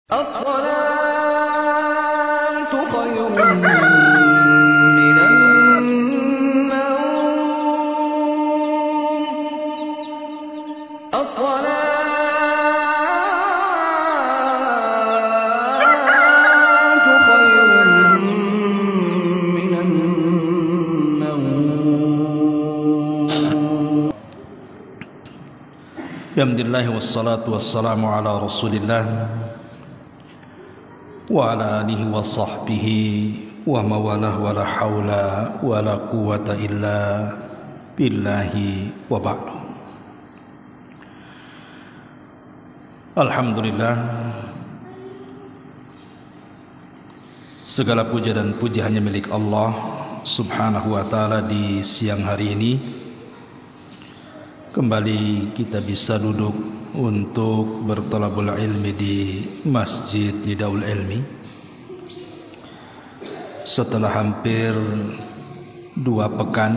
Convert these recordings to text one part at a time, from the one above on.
الصلاة خير من النوم. الصلاة خير من النوم. Alhamdulillah wassalatu wassalamu ala Rasulillah wa ala alihi wa sahbihi wa mawalah wa la hawla wa la quwata illa billahi wa ba'du. Alhamdulillah, segala puja dan puji hanya milik Allah subhanahu wa ta'ala. Di siang hari ini kembali kita bisa duduk untuk bertalabul ilmi di Masjid Nidaul Ilmi setelah hampir 2 pekan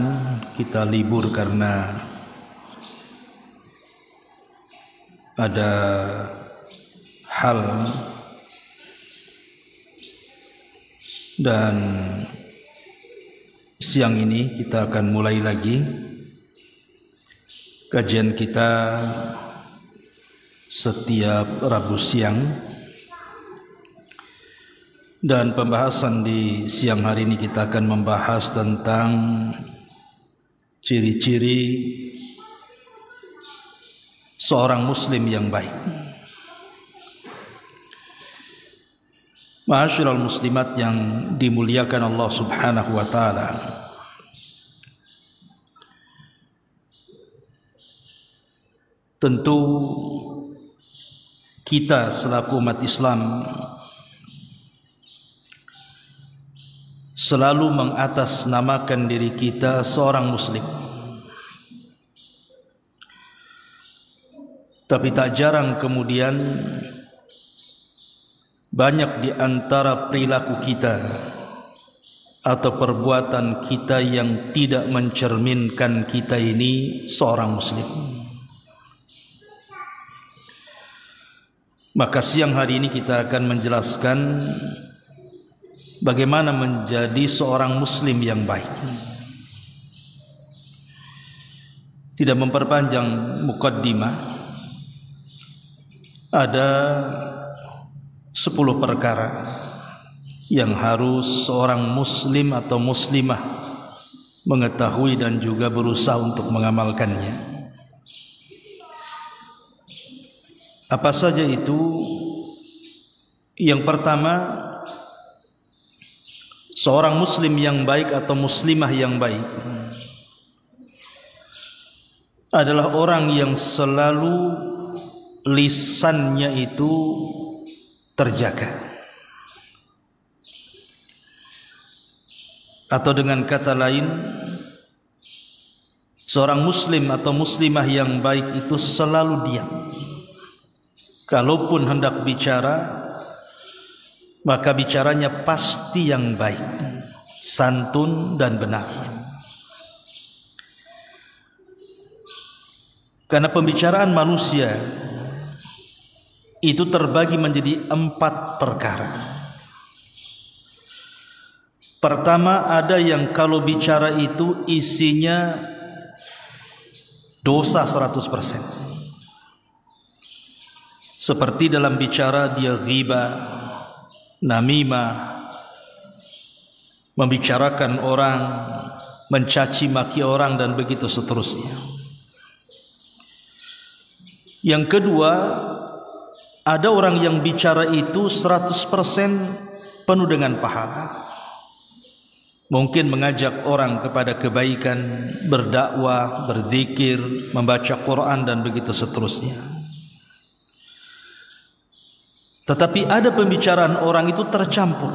kita libur karena ada hal, dan siang ini kita akan mulai lagi kajian kita setiap Rabu siang, dan pembahasan di siang hari ini kita akan membahas tentang ciri-ciri seorang muslim yang baik. Ma'asyiral muslimat yang dimuliakan Allah subhanahu wa ta'ala, tentu kita selaku umat Islam selalu mengatasnamakan diri kita seorang muslim. Tapi tak jarang kemudian banyak di antara perilaku kita atau perbuatan kita yang tidak mencerminkan kita ini seorang muslim. Maka siang hari ini kita akan menjelaskan bagaimana menjadi seorang muslim yang baik. Tidak memperpanjang mukaddimah, ada 10 perkara yang harus seorang muslim atau muslimah mengetahui dan juga berusaha untuk mengamalkannya. Apa saja itu? Yang pertama, seorang muslim yang baik atau muslimah yang baik adalah orang yang selalu lisannya itu terjaga, atau dengan kata lain, seorang muslim atau muslimah yang baik itu selalu diam. Kalaupun hendak bicara, maka bicaranya pasti yang baik, santun dan benar. Karena pembicaraan manusia itu terbagi menjadi 4 perkara. Pertama, ada yang kalau bicara itu isinya dosa 100%. Seperti dalam bicara dia ghibah, namimah, membicarakan orang, mencaci maki orang, dan begitu seterusnya. Yang kedua, ada orang yang bicara itu 100% penuh dengan pahala. Mungkin mengajak orang kepada kebaikan, berdakwah, berzikir, membaca Quran, dan begitu seterusnya. Tetapi ada pembicaraan orang itu tercampur.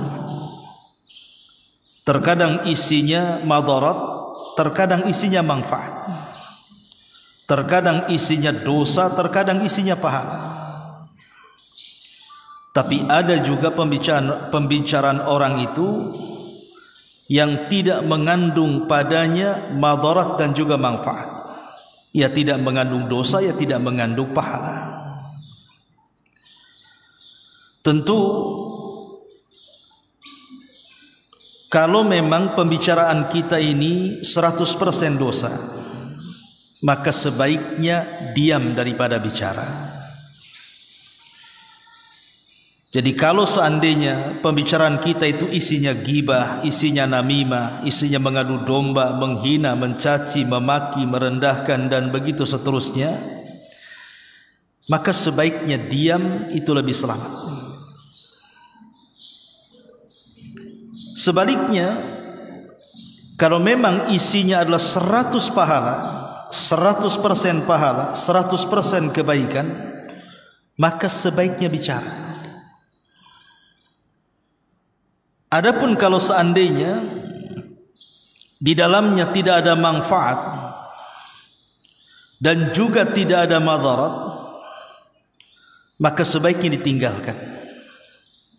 Terkadang isinya madarat, terkadang isinya manfaat. Terkadang isinya dosa, terkadang isinya pahala. Tapi ada juga pembicaraan orang itu yang tidak mengandung padanya madarat dan juga manfaat. Ia tidak mengandung dosa, ia tidak mengandung pahala. Tentu kalau memang pembicaraan kita ini 100% dosa, maka sebaiknya diam daripada bicara. Jadi kalau seandainya pembicaraan kita itu isinya ghibah, isinya namimah, isinya mengadu domba, menghina, mencaci, memaki, merendahkan dan begitu seterusnya, maka sebaiknya diam, itu lebih selamat. Sebaliknya, kalau memang isinya adalah 100 pahala, 100% pahala, 100% kebaikan, maka sebaiknya bicara. Adapun kalau seandainya di dalamnya tidak ada manfaat dan juga tidak ada madarat, maka sebaiknya ditinggalkan.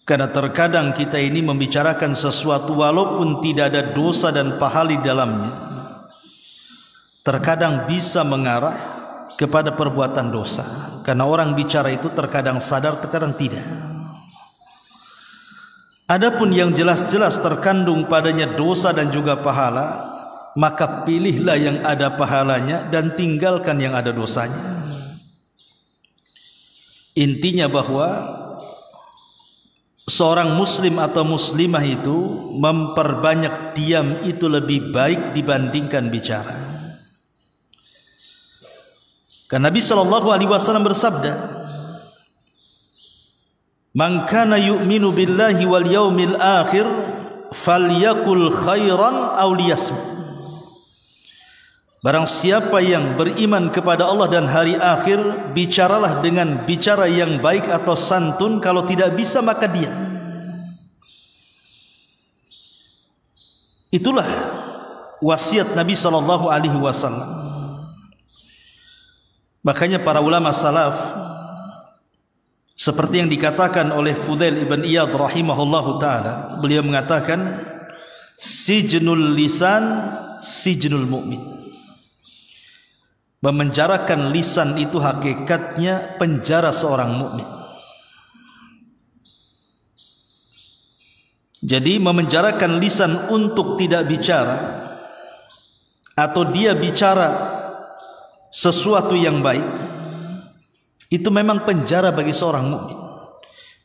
Karena terkadang kita ini membicarakan sesuatu walaupun tidak ada dosa dan pahala di dalamnya, terkadang bisa mengarah kepada perbuatan dosa. Karena orang bicara itu terkadang sadar, terkadang tidak. Adapun yang jelas-jelas terkandung padanya dosa dan juga pahala, maka pilihlah yang ada pahalanya dan tinggalkan yang ada dosanya. Intinya bahwa seorang muslim atau muslimah itu memperbanyak diam itu lebih baik dibandingkan bicara. Karena Nabi SAW bersabda, "Man kana yu'minu billahi wal yaumil akhir falyakul khairan aw liyasmut." Barang siapa yang beriman kepada Allah dan hari akhir, bicaralah dengan bicara yang baik atau santun, kalau tidak bisa maka diam. Itulah wasiat Nabi SAW. Makanya para ulama salaf, seperti yang dikatakan oleh Fudail ibn Iyad rahimahullahu ta'ala, beliau mengatakan, sijnul lisan sijnul mu'min. Memenjarakan lisan itu hakikatnya penjara seorang mukmin. Jadi memenjarakan lisan untuk tidak bicara, atau dia bicara sesuatu yang baik, itu memang penjara bagi seorang mukmin.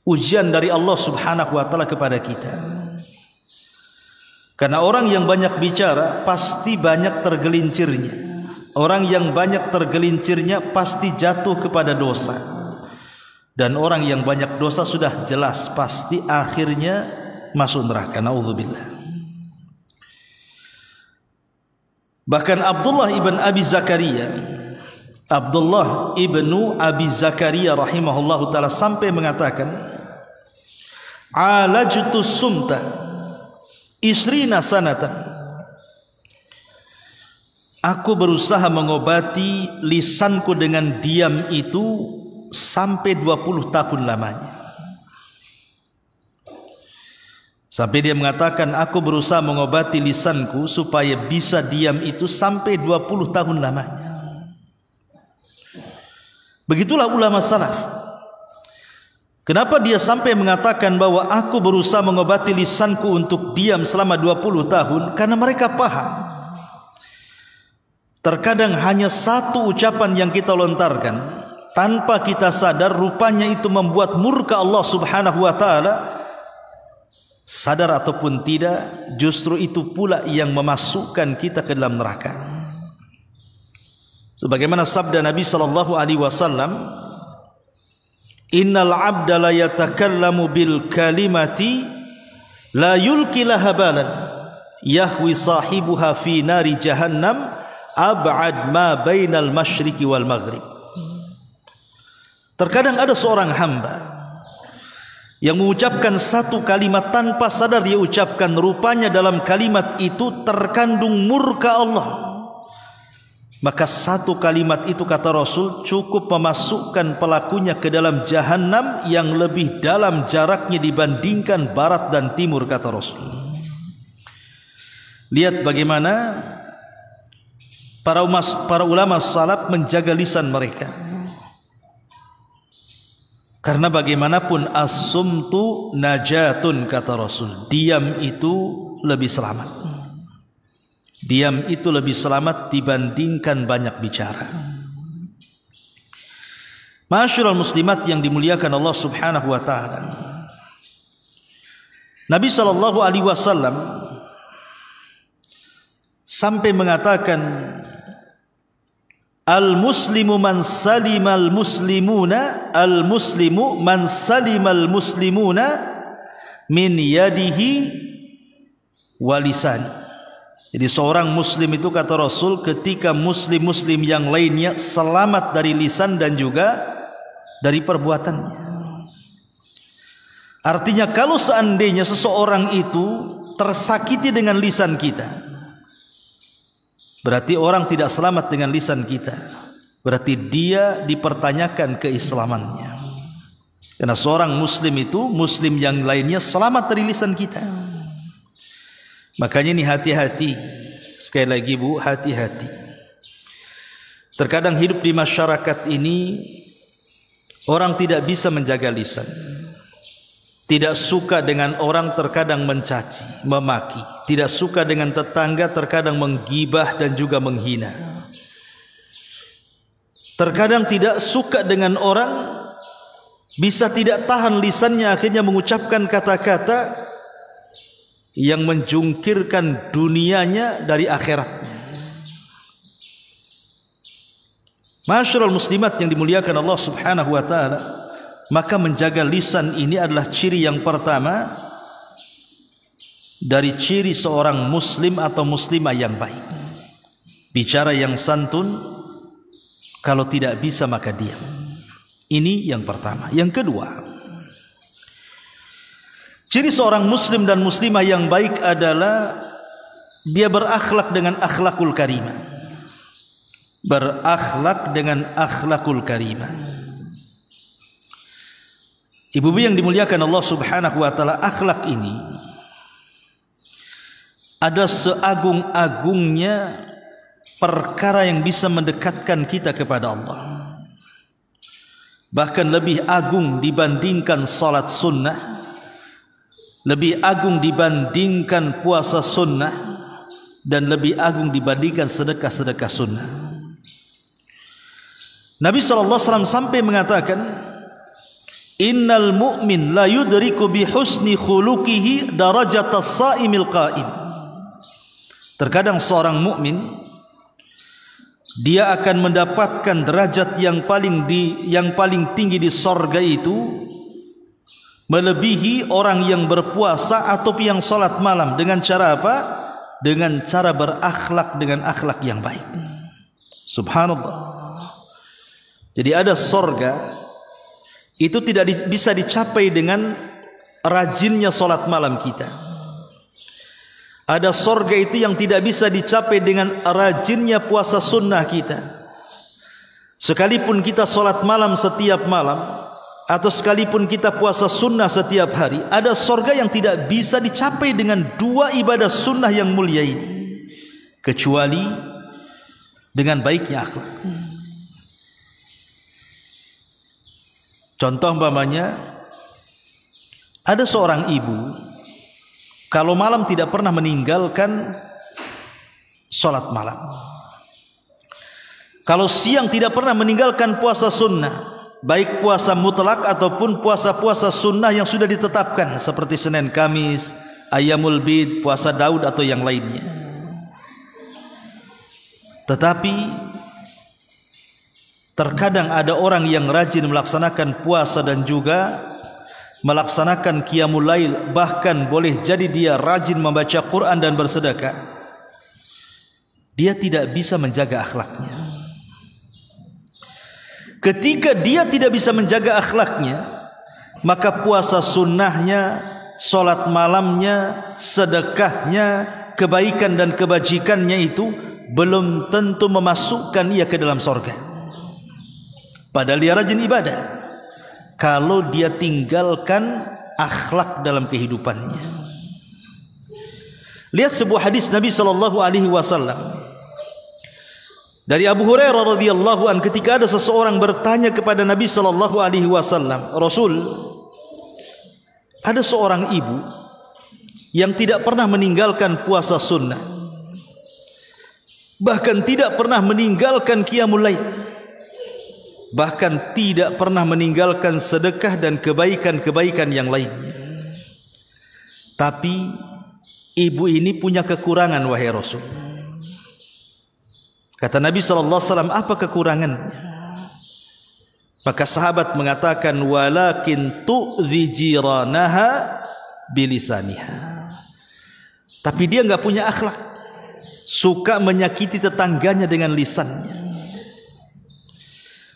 Ujian dari Allah Subhanahu wa taala kepada kita. Karena orang yang banyak bicara pasti banyak tergelincirnya. Orang yang banyak tergelincirnya pasti jatuh kepada dosa. Dan orang yang banyak dosa sudah jelas pasti akhirnya masuk neraka. Nauzubillah. Bahkan Abdullah ibn Abi Zakaria rahimahullahu ta'ala sampai mengatakan, alajtu sumta isrina sanatan. Aku berusaha mengobati lisanku dengan diam itu sampai 20 tahun lamanya. Sampai dia mengatakan, aku berusaha mengobati lisanku supaya bisa diam itu sampai 20 tahun lamanya. Begitulah ulama salaf. Kenapa dia sampai mengatakan bahwa aku berusaha mengobati lisanku untuk diam selama 20 tahun? Karena mereka paham, terkadang hanya satu ucapan yang kita lontarkan tanpa kita sadar, rupanya itu membuat murka Allah Subhanahu wa taala. Sadar ataupun tidak, justru itu pula yang memasukkan kita ke dalam neraka. Sebagaimana sabda Nabi sallallahu alaihi wasallam, innal 'abda la yatakallamu bil kalimati la yulqi laha balan yahwi sahibuha fi nari jahannam ab'ad ma bainal masyriqi wal maghrib. Terkadang ada seorang hamba yang mengucapkan satu kalimat tanpa sadar dia ucapkan, rupanya dalam kalimat itu terkandung murka Allah. Maka satu kalimat itu, kata Rasul, cukup memasukkan pelakunya ke dalam jahannam yang lebih dalam jaraknya dibandingkan barat dan timur, kata Rasul. Lihat bagaimana para ulama salaf menjaga lisan mereka. Karena bagaimanapun as-sumtu najatun, kata Rasul. Diam itu lebih selamat. Diam itu lebih selamat dibandingkan banyak bicara. Ma'asyiral muslimat yang dimuliakan Allah Subhanahu wa taala. Nabi sallallahu alaihi wasallam sampai mengatakan, al-muslimu man salimal muslimuna, al-muslimu man salimal muslimuna min yadihi wa lisani. Jadi seorang muslim itu, kata Rasul, ketika muslim-muslim yang lainnya selamat dari lisan dan juga dari perbuatannya. Artinya kalau seandainya seseorang itu tersakiti dengan lisan kita, berarti orang tidak selamat dengan lisan kita. Berarti dia dipertanyakan keislamannya. Karena seorang muslim itu, muslim yang lainnya selamat dari lisan kita. Makanya ini hati-hati. Sekali lagi Bu, hati-hati. Terkadang hidup di masyarakat ini, orang tidak bisa menjaga lisan. Tidak suka dengan orang, terkadang mencaci, memaki. Tidak suka dengan tetangga, terkadang menggibah dan juga menghina. Terkadang tidak suka dengan orang, bisa tidak tahan lisannya, akhirnya mengucapkan kata-kata yang menjungkirkan dunianya dari akhiratnya. Ma'asyiral muslimat yang dimuliakan Allah Subhanahu wa taala, maka menjaga lisan ini adalah ciri yang pertama dari ciri seorang muslim atau muslimah yang baik. Bicara yang santun, kalau tidak bisa maka diam. Ini yang pertama. Yang kedua, ciri seorang muslim dan muslimah yang baik adalah dia berakhlak dengan akhlakul karimah. Berakhlak dengan akhlakul karimah. Ibu-ibu yang dimuliakan Allah Subhanahu wa taala, akhlak ini ada seagung-agungnya perkara yang bisa mendekatkan kita kepada Allah. Bahkan lebih agung dibandingkan salat sunnah, lebih agung dibandingkan puasa sunnah, dan lebih agung dibandingkan sedekah-sedekah sunnah. Nabi SAW sampai mengatakan, innal mu'min la yudriku bi husni khuluqihi darajatas saimil qa'im. Terkadang seorang mukmin dia akan mendapatkan derajat yang paling tinggi di sorga itu melebihi orang yang berpuasa atau yang salat malam. Dengan cara apa? Dengan cara berakhlak dengan akhlak yang baik. Subhanallah. Jadi ada sorga itu tidak bisa dicapai dengan rajinnya salat malam kita. Ada sorga itu yang tidak bisa dicapai dengan rajinnya puasa sunnah kita. Sekalipun kita salat malam setiap malam, atau sekalipun kita puasa sunnah setiap hari, ada sorga yang tidak bisa dicapai dengan dua ibadah sunnah yang mulia ini, kecuali dengan baiknya akhlak. Contoh umpamanya, ada seorang ibu kalau malam tidak pernah meninggalkan sholat malam. Kalau siang tidak pernah meninggalkan puasa sunnah, baik puasa mutlak ataupun puasa-puasa sunnah yang sudah ditetapkan, seperti Senin Kamis, Ayyamul Bid, puasa Daud atau yang lainnya. Tetapi terkadang ada orang yang rajin melaksanakan puasa dan juga melaksanakan qiyamul lail, bahkan boleh jadi dia rajin membaca Quran dan bersedekah. Dia tidak bisa menjaga akhlaknya. Ketika dia tidak bisa menjaga akhlaknya, maka puasa sunnahnya, solat malamnya, sedekahnya, kebaikan dan kebajikannya itu belum tentu memasukkan ia ke dalam surga. Padahal dia rajin ibadah, kalau dia tinggalkan akhlak dalam kehidupannya. Lihat sebuah hadis Nabi SAW. Dari Abu Hurairah radhiyallahu an, ketika ada seseorang bertanya kepada Nabi sallallahu alaihi wasallam, "Rasul, ada seorang ibu yang tidak pernah meninggalkan puasa sunnah, bahkan tidak pernah meninggalkan qiyamul lail, bahkan tidak pernah meninggalkan sedekah dan kebaikan-kebaikan yang lainnya. Tapi ibu ini punya kekurangan, wahai Rasul." Kata Nabi SAW, apa kekurangannya? Maka sahabat mengatakan, walakin tu'dhi jiranaha bilisaniha. Tapi dia enggak punya akhlak, suka menyakiti tetangganya dengan lisannya.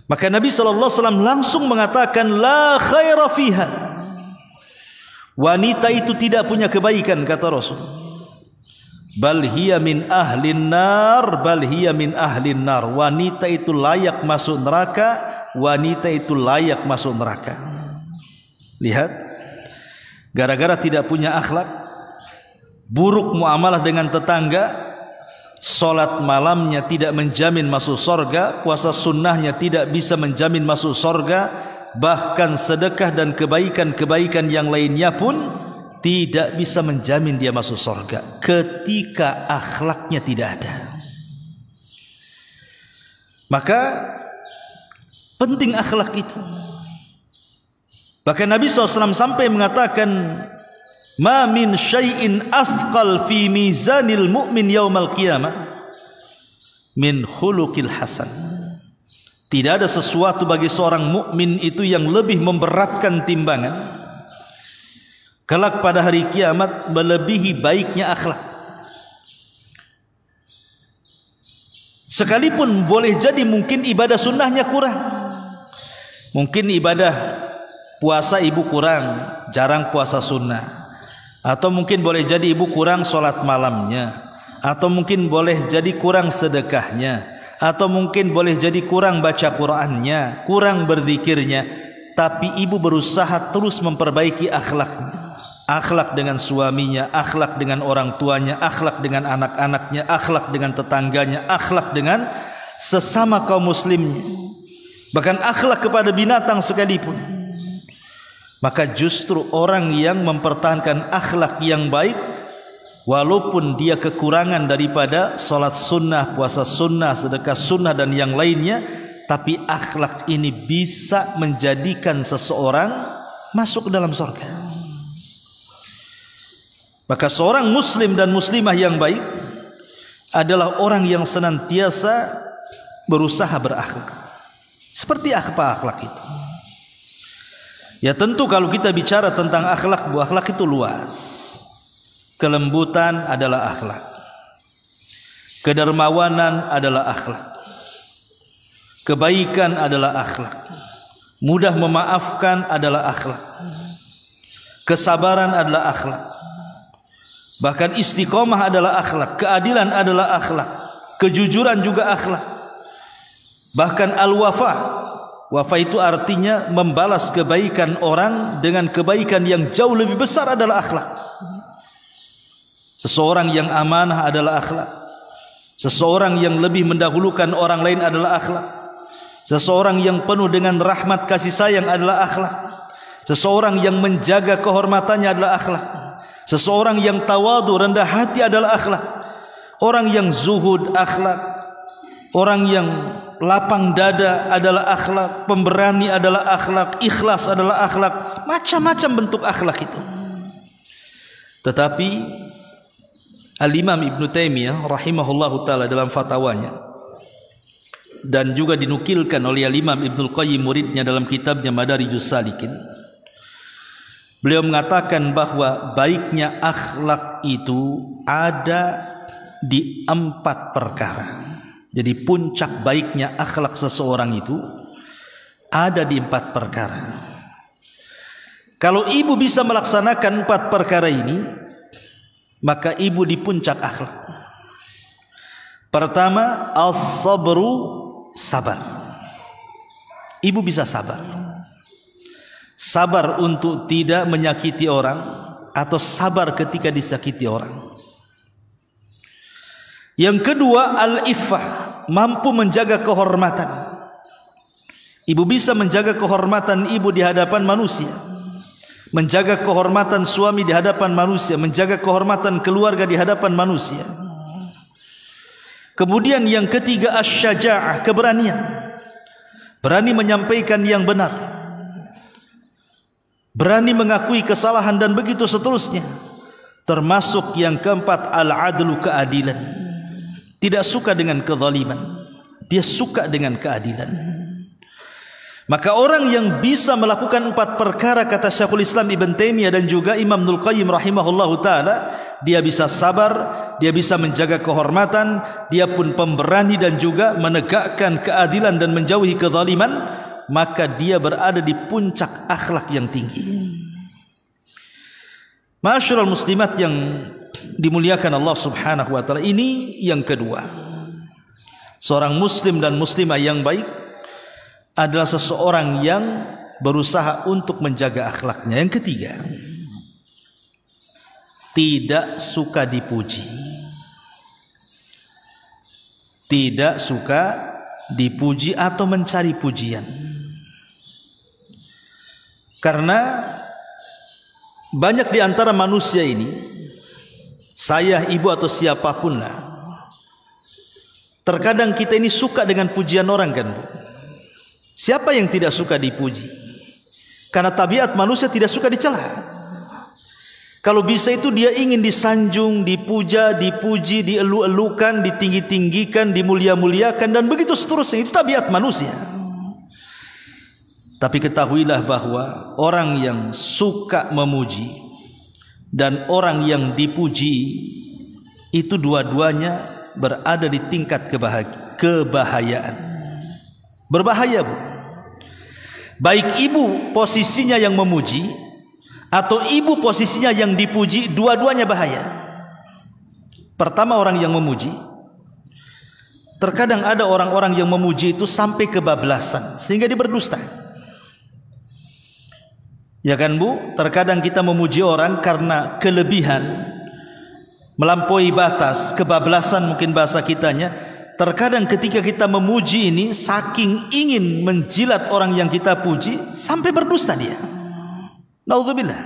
Maka Nabi SAW langsung mengatakan, la khaira fiha. Wanita itu tidak punya kebaikan, kata Rasul. Bal hiya min ahlin nar, bal hiya min ahlin nar. Wanita itu layak masuk neraka, wanita itu layak masuk neraka. Lihat, gara-gara tidak punya akhlak, buruk muamalah dengan tetangga, solat malamnya tidak menjamin masuk sorga, puasa sunnahnya tidak bisa menjamin masuk sorga, bahkan sedekah dan kebaikan-kebaikan yang lainnya pun tidak bisa menjamin dia masuk surga ketika akhlaknya tidak ada. Maka penting akhlak itu. Bahkan Nabi SAW sampai mengatakan, ma min syai'in athqal fi mizanil mu'min yaumal qiyamah min khuluqil hasan. Tidak ada sesuatu bagi seorang mukmin itu yang lebih memberatkan timbangan kelak pada hari kiamat melebihi baiknya akhlak. Sekalipun boleh jadi mungkin ibadah sunnahnya kurang, mungkin ibadah puasa ibu kurang, jarang puasa sunnah, atau mungkin boleh jadi ibu kurang solat malamnya, atau mungkin boleh jadi kurang sedekahnya, atau mungkin boleh jadi kurang baca Qur'annya, kurang berzikirnya, tapi ibu berusaha terus memperbaiki akhlaknya. Akhlak dengan suaminya, akhlak dengan orang tuanya, akhlak dengan anak-anaknya, akhlak dengan tetangganya, akhlak dengan sesama kaum muslimnya, bahkan akhlak kepada binatang sekalipun. Maka justru orang yang mempertahankan akhlak yang baik, walaupun dia kekurangan daripada salat sunnah, puasa sunnah, sedekah sunnah dan yang lainnya, tapi akhlak ini bisa menjadikan seseorang masuk ke dalam surga. Maka seorang muslim dan muslimah yang baik adalah orang yang senantiasa berusaha berakhlak. Seperti apa akhlak itu? Ya tentu kalau kita bicara tentang akhlak, bu akhlak itu luas. Kelembutan adalah akhlak, kedermawanan adalah akhlak, kebaikan adalah akhlak, mudah memaafkan adalah akhlak, kesabaran adalah akhlak, bahkan istiqomah adalah akhlak, keadilan adalah akhlak, kejujuran juga akhlak, bahkan al-wafa. Wafa itu artinya membalas kebaikan orang dengan kebaikan yang jauh lebih besar adalah akhlak. Seseorang yang amanah adalah akhlak. Seseorang yang lebih mendahulukan orang lain adalah akhlak. Seseorang yang penuh dengan rahmat kasih sayang adalah akhlak. Seseorang yang menjaga kehormatannya adalah akhlak. Seseorang yang tawadu, rendah hati adalah akhlak. Orang yang zuhud akhlak. Orang yang lapang dada adalah akhlak. Pemberani adalah akhlak. Ikhlas adalah akhlak. Macam-macam bentuk akhlak itu. Tetapi Al-Imam Ibn Taimiyah rahimahullahu ta'ala dalam fatwanya, dan juga dinukilkan oleh Al-Imam Ibnul Qayyim muridnya dalam kitabnya Madarijus Salikin, beliau mengatakan bahwa baiknya akhlak itu ada di 4 perkara. Jadi puncak baiknya akhlak seseorang itu ada di 4 perkara. Kalau ibu bisa melaksanakan 4 perkara ini, maka ibu di puncak akhlak. Pertama, as-sabru, sabar. Ibu bisa sabar. Sabar untuk tidak menyakiti orang, atau sabar ketika disakiti orang. Yang kedua, al-iffah, mampu menjaga kehormatan. Ibu bisa menjaga kehormatan ibu di hadapan manusia, menjaga kehormatan suami di hadapan manusia, menjaga kehormatan keluarga di hadapan manusia. Kemudian yang ketiga, asy-syaja'ah, keberanian. Berani menyampaikan yang benar, berani mengakui kesalahan, dan begitu seterusnya. Termasuk yang keempat, al-adlu, keadilan. Tidak suka dengan kezaliman, dia suka dengan keadilan. Maka orang yang bisa melakukan 4 perkara, kata Syekhul Islam Ibn Taimiyah dan juga Imam Ibnul Qayyim rahimahullahu ta'ala, dia bisa sabar, dia bisa menjaga kehormatan, dia pun pemberani dan juga menegakkan keadilan dan menjauhi kezaliman, maka dia berada di puncak akhlak yang tinggi. Ma'asyiral muslimat yang dimuliakan Allah subhanahu wa ta'ala, ini yang kedua. Seorang muslim dan muslimah yang baik adalah seseorang yang berusaha untuk menjaga akhlaknya. Yang ketiga, tidak suka dipuji. Tidak suka dipuji atau mencari pujian. Karena banyak di antara manusia ini, saya, ibu atau siapapun lah, terkadang kita ini suka dengan pujian orang, kan Bu? Siapa yang tidak suka dipuji? Karena tabiat manusia tidak suka dicela. Kalau bisa itu dia ingin disanjung, dipuja, dipuji, dielu-elukan, ditinggi-tinggikan, dimulia-muliakan, dan begitu seterusnya. Itu tabiat manusia. Tapi ketahuilah bahwa orang yang suka memuji dan orang yang dipuji itu dua-duanya berada di tingkat kebahayaan. Berbahaya, Bu. Baik ibu posisinya yang memuji atau ibu posisinya yang dipuji, dua-duanya bahaya. Pertama, orang yang memuji. Terkadang ada orang-orang yang memuji itu sampai kebablasan sehingga dia berdusta. Ya kan, Bu? Terkadang kita memuji orang karena kelebihan, melampaui batas, kebablasan mungkin bahasa kitanya. Terkadang ketika kita memuji ini, saking ingin menjilat orang yang kita puji, sampai berdusta dia. Naudzubillah.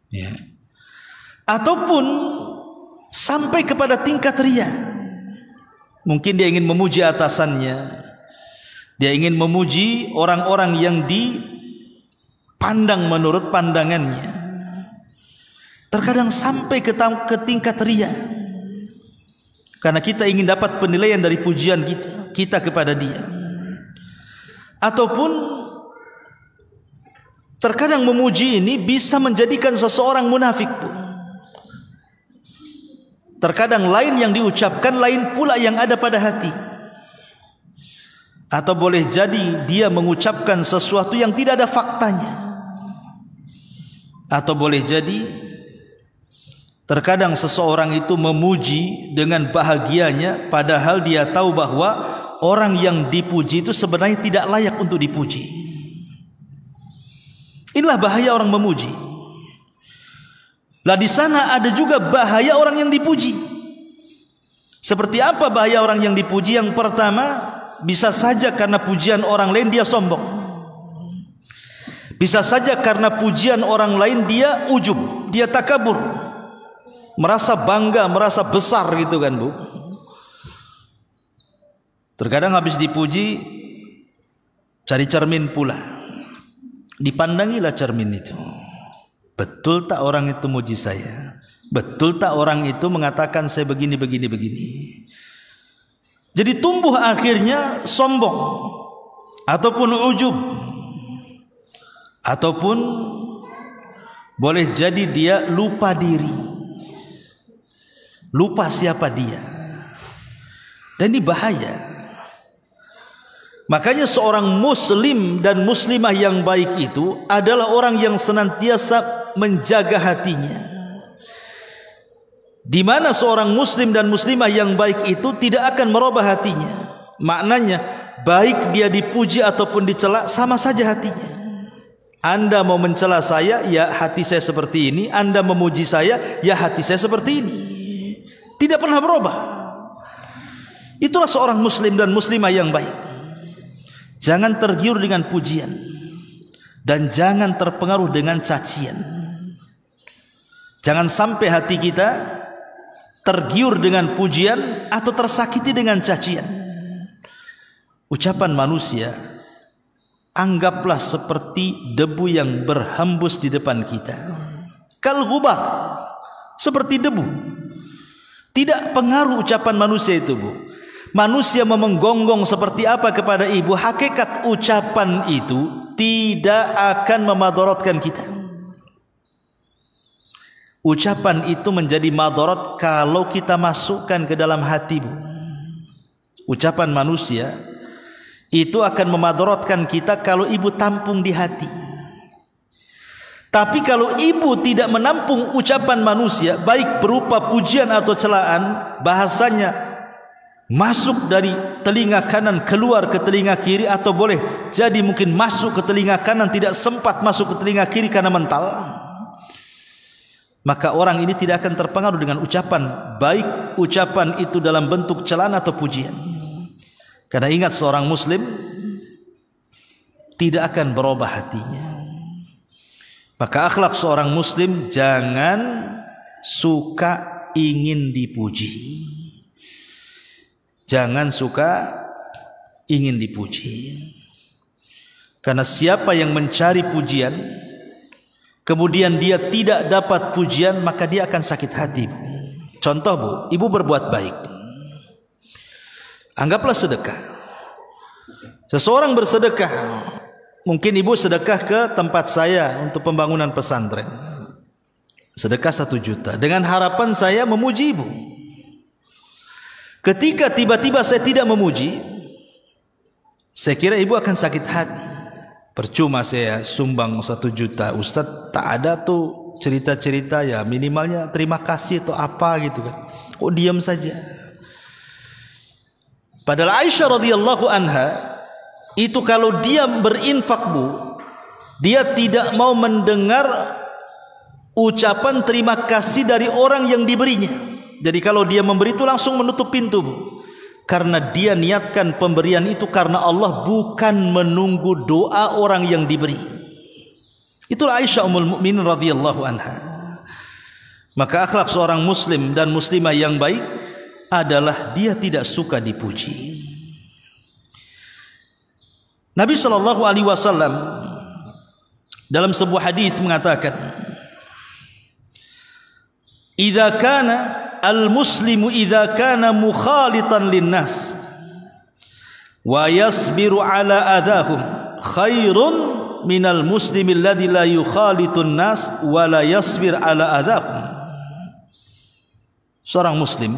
Ya. Ataupun sampai kepada tingkat riya. Mungkin dia ingin memuji atasannya, dia ingin memuji orang-orang yang dipandang menurut pandangannya. Terkadang sampai ke tingkat riya. Karena kita ingin dapat penilaian dari pujian kita kepada dia. Ataupun terkadang memuji ini bisa menjadikan seseorang munafik, Bu. Terkadang lain yang diucapkan, lain pula yang ada pada hati. Atau boleh jadi dia mengucapkan sesuatu yang tidak ada faktanya. Atau boleh jadi terkadang seseorang itu memuji dengan bahagianya, padahal dia tahu bahwa orang yang dipuji itu sebenarnya tidak layak untuk dipuji. Inilah bahaya orang memuji. Lah di sana ada juga bahaya orang yang dipuji. Seperti apa bahaya orang yang dipuji? Yang pertama, bisa saja karena pujian orang lain dia sombong. Bisa saja karena pujian orang lain dia ujub, dia takabur. Merasa bangga, merasa besar gitu kan, Bu. Terkadang habis dipuji cari cermin pula. Dipandangilah cermin itu. Betul tak orang itu muji saya? Betul tak orang itu mengatakan saya begini. Jadi tumbuh akhirnya sombong ataupun ujub. Ataupun boleh jadi dia lupa diri. Lupa siapa dia. Dan ini bahaya. Makanya seorang muslim dan muslimah yang baik itu adalah orang yang senantiasa menjaga hatinya. Di mana seorang muslim dan muslimah yang baik itu tidak akan merubah hatinya. Maknanya baik dia dipuji ataupun dicela, sama saja hatinya. Anda mau mencela saya, ya hati saya seperti ini. Anda memuji saya, ya hati saya seperti ini. Tidak pernah berubah. Itulah seorang muslim dan muslimah yang baik. Jangan tergiur dengan pujian dan jangan terpengaruh dengan cacian. Jangan sampai hati kita tergiur dengan pujian atau tersakiti dengan cacian. Ucapan manusia anggaplah seperti debu yang berhembus di depan kita. Kal ghubar, seperti debu. Tidak pengaruh ucapan manusia itu, Bu. Manusia menggonggong seperti apa kepada ibu, hakikat ucapan itu tidak akan memadaratkan kita. Ucapan itu menjadi madarat kalau kita masukkan ke dalam hati, Bu. Ucapan manusia itu akan memadaratkan kita kalau ibu tampung di hati. Tapi kalau ibu tidak menampung ucapan manusia, baik berupa pujian atau celaan, bahasanya masuk dari telinga kanan keluar ke telinga kiri, atau boleh jadi mungkin masuk ke telinga kanan tidak sempat masuk ke telinga kiri karena mental, maka orang ini tidak akan terpengaruh dengan ucapan, baik ucapan itu dalam bentuk celaan atau pujian. Karena ingat, seorang muslim tidak akan berubah hatinya. Maka akhlak seorang muslim, jangan suka ingin dipuji. Jangan suka ingin dipuji. Karena siapa yang mencari pujian kemudian dia tidak dapat pujian, maka dia akan sakit hati. Contoh, Bu, ibu berbuat baik. Anggaplah sedekah. Seseorang bersedekah. Mungkin ibu sedekah ke tempat saya untuk pembangunan pesantren. Sedekah 1 juta dengan harapan saya memuji ibu. Ketika tiba-tiba saya tidak memuji, saya kira ibu akan sakit hati. Percuma saya sumbang 1 juta, Ustadz, tak ada tuh cerita-cerita ya, minimalnya terima kasih atau apa gitu kan. Kok diam saja? Padahal Aisyah radhiyallahu anha itu kalau dia berinfak, Bu, dia tidak mau mendengar ucapan terima kasih dari orang yang diberinya. Jadi kalau dia memberi itu langsung menutup pintu, Bu. Karena dia niatkan pemberian itu karena Allah, bukan menunggu doa orang yang diberi. Itulah Aisyah ummul mukminin radhiyallahu anha. Maka akhlak seorang muslim dan muslimah yang baik adalah dia tidak suka dipuji. Nabi sallallahu alaihi wasallam dalam sebuah hadis mengatakan, "Idza kana al-muslimu idza kana mukhalitan lin-nas wa yasbiru ala adahum khairun minal muslimi alladzi la yukhalitun nas wa la yasbir ala adahum." Seorang muslim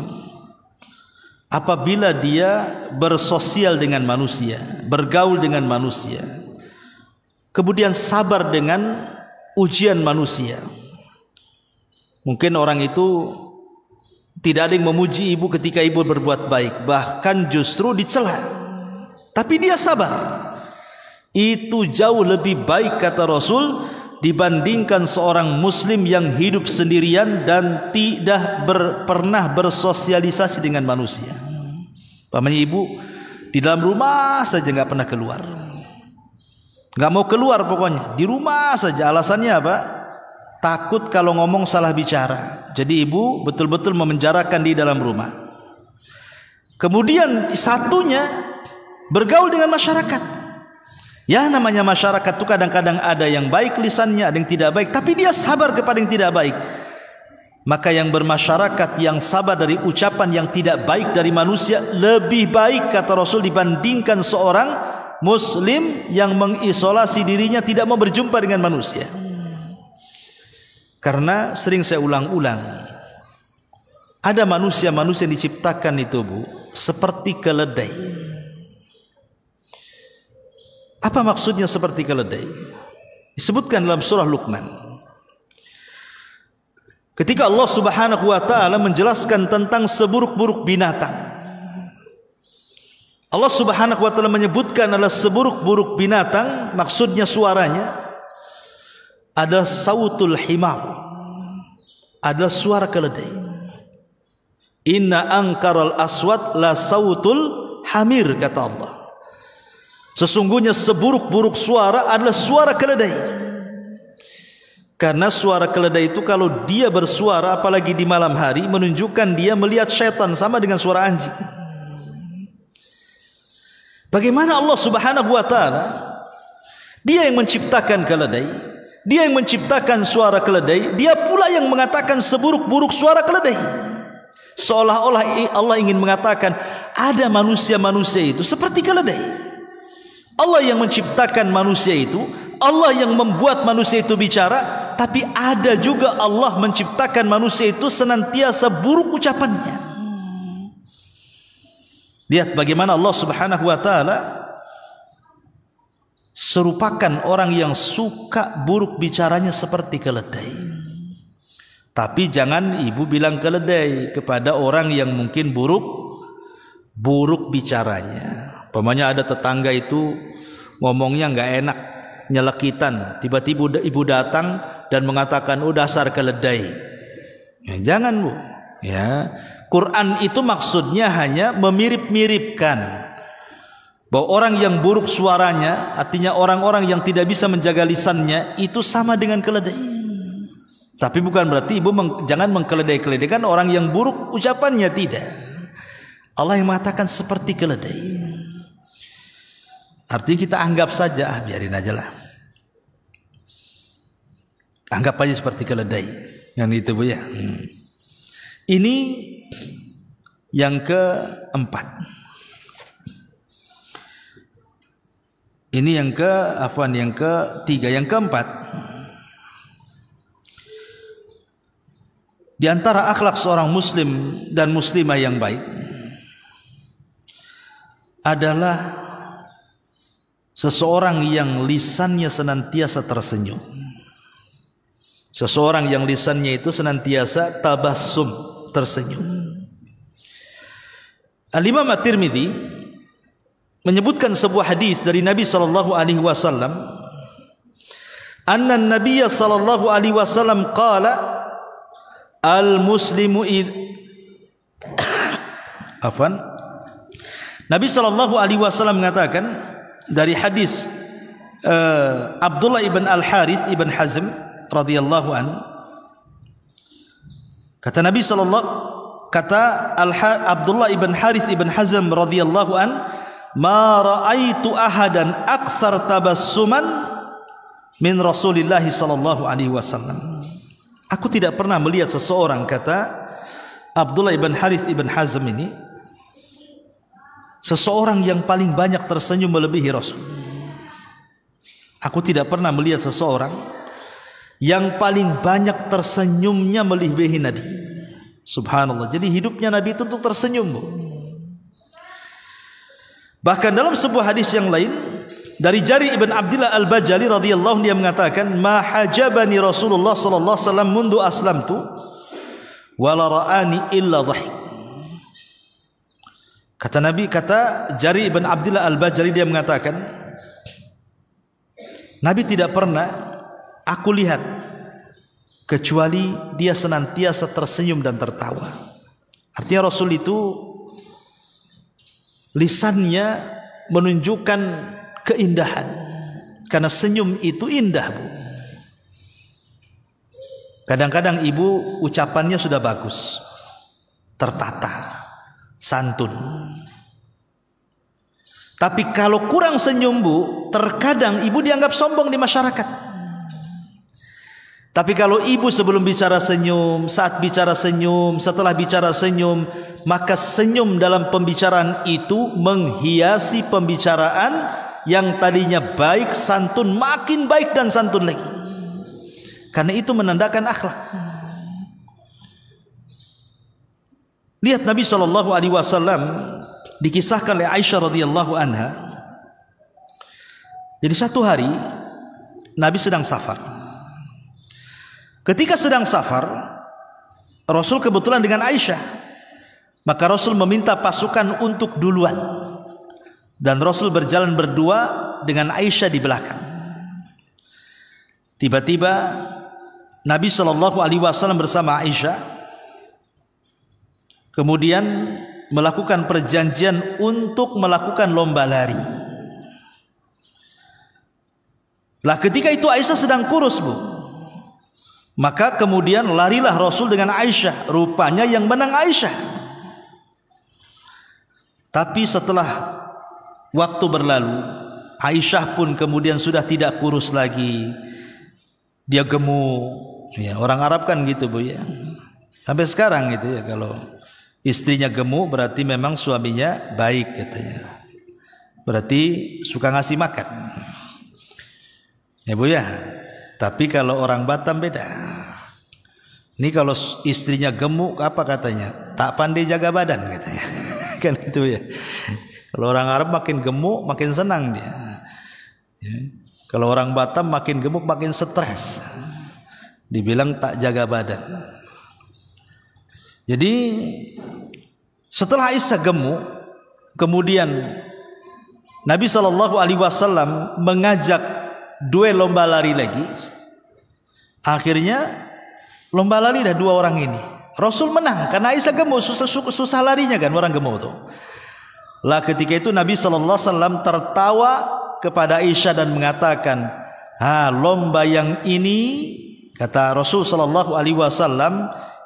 apabila dia bersosial dengan manusia, bergaul dengan manusia, kemudian sabar dengan ujian manusia. Mungkin orang itu tidak ada yang memuji ibu ketika ibu berbuat baik, bahkan justru dicela, tapi dia sabar. Itu jauh lebih baik, kata Rasul, dibandingkan seorang muslim yang hidup sendirian dan tidak pernah bersosialisasi dengan manusia. Pamannya ibu di dalam rumah saja nggak pernah keluar, nggak mau keluar pokoknya, di rumah saja. Alasannya apa? Takut kalau ngomong salah bicara. Jadi ibu betul-betul memenjarakan di dalam rumah. Kemudian satunya bergaul dengan masyarakat. Ya, namanya masyarakat itu kadang-kadang ada yang baik lisannya, ada yang tidak baik, tapi dia sabar kepada yang tidak baik. Maka yang bermasyarakat yang sabar dari ucapan yang tidak baik dari manusia lebih baik, kata Rasul, dibandingkan seorang muslim yang mengisolasi dirinya, tidak mau berjumpa dengan manusia. Karena sering saya ulang-ulang, ada manusia-manusia yang diciptakan itu, Bu, seperti keledai. Apa maksudnya seperti keledai? Disebutkan dalam surah Luqman. Ketika Allah Subhanahu wa taala menjelaskan tentang seburuk-buruk binatang, Allah Subhanahu wa taala menyebutkan adalah seburuk-buruk binatang, maksudnya suaranya ada sautul himar, ada suara keledai. Inna angkaral aswat la sautul hamir, kata Allah. Sesungguhnya seburuk-buruk suara adalah suara keledai. Karena suara keledai itu kalau dia bersuara apalagi di malam hari menunjukkan dia melihat syaitan, sama dengan suara anjing. Bagaimana Allah Subhanahu wa taala, Dia yang menciptakan keledai, Dia yang menciptakan suara keledai, Dia pula yang mengatakan seburuk-buruk suara keledai. Seolah-olah Allah ingin mengatakan ada manusia-manusia itu seperti keledai. Allah yang menciptakan manusia itu, Allah yang membuat manusia itu bicara, tapi ada juga Allah menciptakan manusia itu senantiasa buruk ucapannya. Lihat bagaimana Allah Subhanahu wa taala serupakan orang yang suka buruk bicaranya seperti keledai. Tapi jangan ibu bilang keledai kepada orang yang mungkin buruk bicaranya. Umpamanya ada tetangga itu ngomongnya nggak enak, nyelekitan, tiba-tiba ibu datang dan mengatakan, "Oh dasar keledai." Ya, jangan Bu. Ya, Quran itu maksudnya hanya memirip-miripkan bahwa orang yang buruk suaranya, artinya orang-orang yang tidak bisa menjaga lisannya, itu sama dengan keledai. Tapi bukan berarti ibu jangan mengkeledai-keledaikan orang yang buruk ucapannya, tidak. Allah yang mengatakan seperti keledai. Artinya kita anggap saja, biarin aja lah. Anggap aja seperti keledai. Yang itu Bu ya. Ini yang keempat. Ini yang ketiga. Yang keempat, di antara akhlak seorang muslim dan muslimah yang baik adalah seseorang yang lisannya senantiasa tersenyum. Seseorang yang lisannya itu senantiasa tabassum, tersenyum. Al-Imam At-Tirmidzi menyebutkan sebuah hadis dari Nabi sallallahu alaihi wasallam, anna an-nabiy sallallahu alaihi wasallam qala al-muslimu Nabi sallallahu alaihi wasallam mengatakan dari hadis Abdullah ibn Al-Harith ibn Hazm radhiyallahu an, kata Nabi Abdullah ibn Harith ibn Hazm radhiyallahu an, ma ra'aitu ahadan akthar tabassuman min Rasulillah sallallahu alaihi wasallam. Aku tidak pernah melihat seseorang, kata Abdullah ibn Harith ibn Hazm ini, seseorang yang paling banyak tersenyum melebihi Rasul. Aku tidak pernah melihat seseorang yang paling banyak tersenyumnya melebihi Nabi. Subhanallah. Jadi hidupnya Nabi itu untuk tersenyum, Bu. Bahkan dalam sebuah hadis yang lain dari Jari ibn Abdillah Al-Bajali radhiyallahu, dia mengatakan, ma hajabani Rasulullah sallallahu alaihi wasallam mundu aslamtu wala ra'ani illa dhahik. Kata Jari ibn Abdillah Al-Bajali, dia mengatakan, Nabi tidak pernah aku lihat kecuali dia senantiasa tersenyum dan tertawa. Artinya Rasul itu lisannya menunjukkan keindahan, karena senyum itu indah, Bu. Kadang-kadang ibu ucapannya sudah bagus, tertata, santun, tapi kalau kurang senyum, Bu, terkadang ibu dianggap sombong di masyarakat. Tapi kalau ibu sebelum bicara senyum, saat bicara senyum, setelah bicara senyum, maka senyum dalam pembicaraan itu menghiasi pembicaraan yang tadinya baik, santun, makin baik dan santun lagi. Karena itu menandakan akhlak. Lihat Nabi SAW dikisahkan oleh Aisyah radhiyallahu anha. Jadi satu hari Nabi sedang safar. Ketika sedang safar, Rasul kebetulan dengan Aisyah. Maka Rasul meminta pasukan untuk duluan, dan Rasul berjalan berdua dengan Aisyah di belakang. Tiba-tiba Nabi SAW bersama Aisyah kemudian melakukan perjanjian untuk melakukan lomba lari. Lah ketika itu Aisyah sedang kurus, Bu. Maka kemudian larilah Rasul dengan Aisyah. Rupanya yang menang Aisyah. Tapi setelah waktu berlalu, Aisyah pun kemudian sudah tidak kurus lagi. Dia gemuk. Ya, orang Arab kan gitu, Bu ya. Sampai sekarang gitu ya, kalau istrinya gemuk berarti memang suaminya baik katanya. Berarti suka ngasih makan. Ya Bu ya. Tapi kalau orang Batam beda. Ini kalau istrinya gemuk apa katanya? Tak pandai jaga badan katanya. Kan itu ya. Kalau orang Arab makin gemuk makin senang dia. Ya. Kalau orang Batam makin gemuk makin stres. Dibilang tak jaga badan. Jadi setelah Aisyah gemuk, kemudian Nabi SAW mengajak duel lomba lari lagi. Akhirnya lomba lari dah dua orang ini. Rasul menang karena Aisyah gemuk, susah larinya kan orang gemuk tuh. Lah ketika itu Nabi SAW tertawa kepada Aisyah dan mengatakan, lomba yang ini, kata Rasul SAW,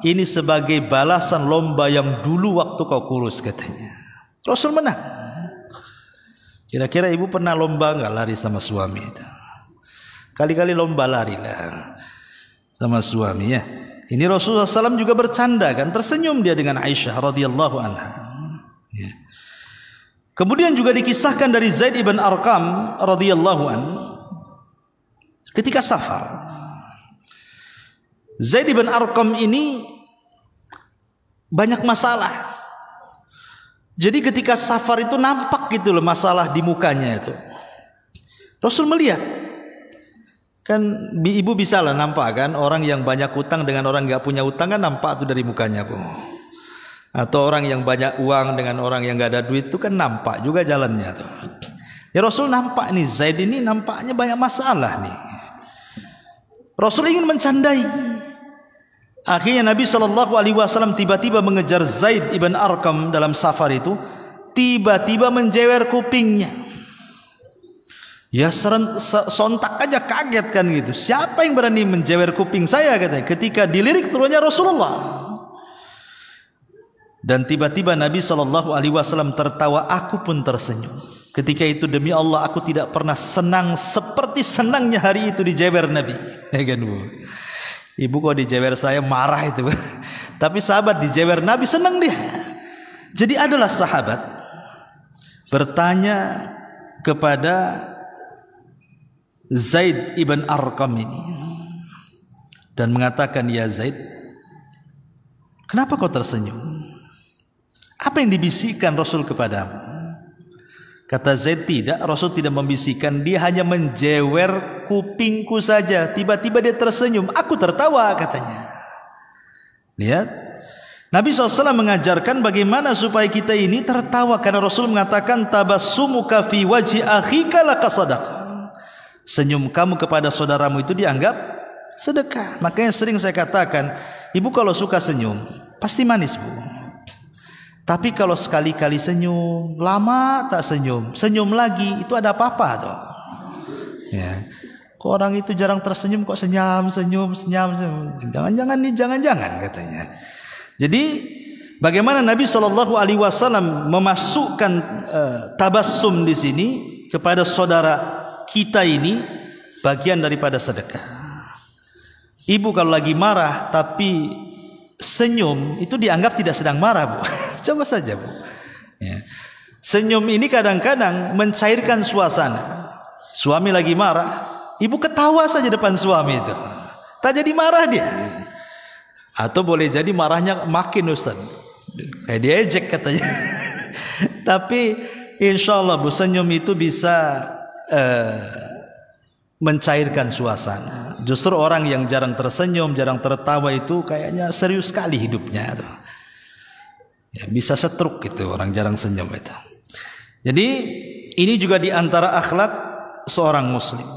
ini sebagai balasan lomba yang dulu waktu kau kurus katanya. Rasul menang. Kira-kira ibu pernah lomba nggak lari sama suami itu? Kali-kali lomba lari lah sama suami ya. Ini Rasulullah SAW juga bercanda kan, tersenyum dia dengan Aisyah radhiyallahu anha. Ya. Kemudian juga dikisahkan dari Zaid ibn Arqam radhiyallahu an, ketika safar. Zaid ibn Arqam ini banyak masalah. Jadi ketika safar itu nampak gitu loh masalah di mukanya itu. Rasul melihat. Kan ibu bisa lah nampak kan, orang yang banyak utang dengan orang nggak punya utang kan nampak tuh dari mukanya, Bu. Atau orang yang banyak uang dengan orang yang nggak ada duit itu kan nampak juga jalannya tuh. Ya Rasul nampak nih Zaid ini nampaknya banyak masalah nih. Rasul ingin mencandai. Akhirnya Nabi SAW tiba-tiba mengejar Zaid ibn Arqam dalam safar itu, tiba-tiba menjewer kupingnya. Ya sontak aja kaget kan gitu. Siapa yang berani menjewer kuping saya katanya ketika dilirik turunnya Rasulullah. Dan tiba-tiba Nabi SAW tertawa, aku pun tersenyum. Ketika itu demi Allah aku tidak pernah senang seperti senangnya hari itu dijewer Nabi. Ya kan Bu? Ibu kok dijewer saya marah itu. Tapi sahabat dijewer Nabi senang dia. Jadi adalah sahabat bertanya kepada Zaid ibn Arqam ini dan mengatakan, ya Zaid, kenapa kau tersenyum? Apa yang dibisikkan Rasul kepadamu? Kata Zaid, tidak, Rasul tidak membisikkan, dia hanya menjewer kupingku saja. Tiba-tiba dia tersenyum, aku tertawa katanya. Lihat, Nabi SAW mengajarkan bagaimana supaya kita ini tertawa, karena Rasul mengatakan tabassumuka fi wajhi akhika laka sadaqah. Senyum kamu kepada saudaramu itu dianggap sedekah. Makanya sering saya katakan, ibu kalau suka senyum pasti manis Bu. Tapi kalau sekali-kali senyum, lama tak senyum, senyum lagi, itu ada apa-apa tuh. Ya. Kok orang itu jarang tersenyum, kok senyum. Jangan-jangan nih, jangan-jangan katanya. Jadi bagaimana Nabi SAW memasukkan tabassum di sini kepada saudara kita ini bagian daripada sedekah. Ibu kalau lagi marah tapi senyum itu dianggap tidak sedang marah Bu. Coba saja Bu. Ya. Senyum ini kadang-kadang mencairkan suasana. Suami lagi marah, ibu ketawa saja depan suami itu, tak jadi marah dia. Atau boleh jadi marahnya makin Ustaz, kayak diejek katanya. Tapi insya Allah Bu, senyum itu bisa mencairkan suasana. Justru orang yang jarang tersenyum, jarang tertawa itu kayaknya serius sekali hidupnya tuh. Ya, bisa stroke gitu orang jarang senyum itu. Jadi ini juga diantara akhlak seorang muslim,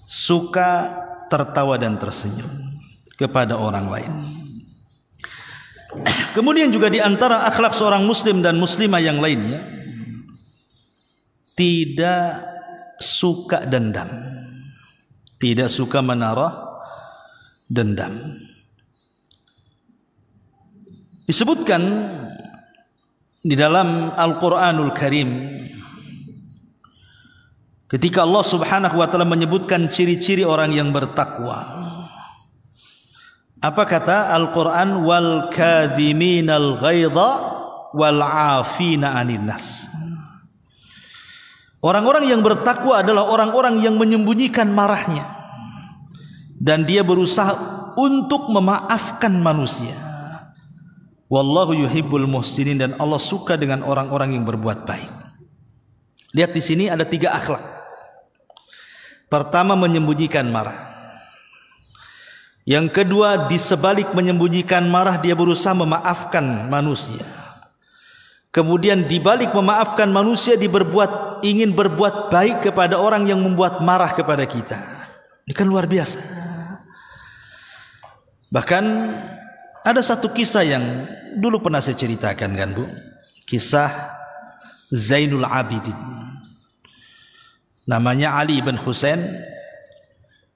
suka tertawa dan tersenyum kepada orang lain. Kemudian juga di antara akhlak seorang muslim dan muslimah yang lainnya, tidak suka dendam. Tidak suka menaruh dendam. Disebutkan di dalam Al-Quranul Karim, ketika Allah Subhanahu wa ta'ala menyebutkan ciri-ciri orang yang bertakwa, apa kata Al-Quran? Wal kadhiminal ghaidha wal afina 'anil nas. Orang-orang yang bertakwa adalah orang-orang yang menyembunyikan marahnya dan dia berusaha untuk memaafkan manusia. Wallahu yuhibbul muhsinin, dan Allah suka dengan orang-orang yang berbuat baik. Lihat di sini ada 3 akhlak. Pertama, menyembunyikan marah. Yang kedua, di sebalik menyembunyikan marah dia berusaha memaafkan manusia. Kemudian di balik memaafkan manusia ingin berbuat baik kepada orang yang membuat marah kepada kita. Ini kan luar biasa. Bahkan ada satu kisah yang dulu pernah saya ceritakan kan Bu, kisah Zainul Abidin. Namanya Ali ibn Husain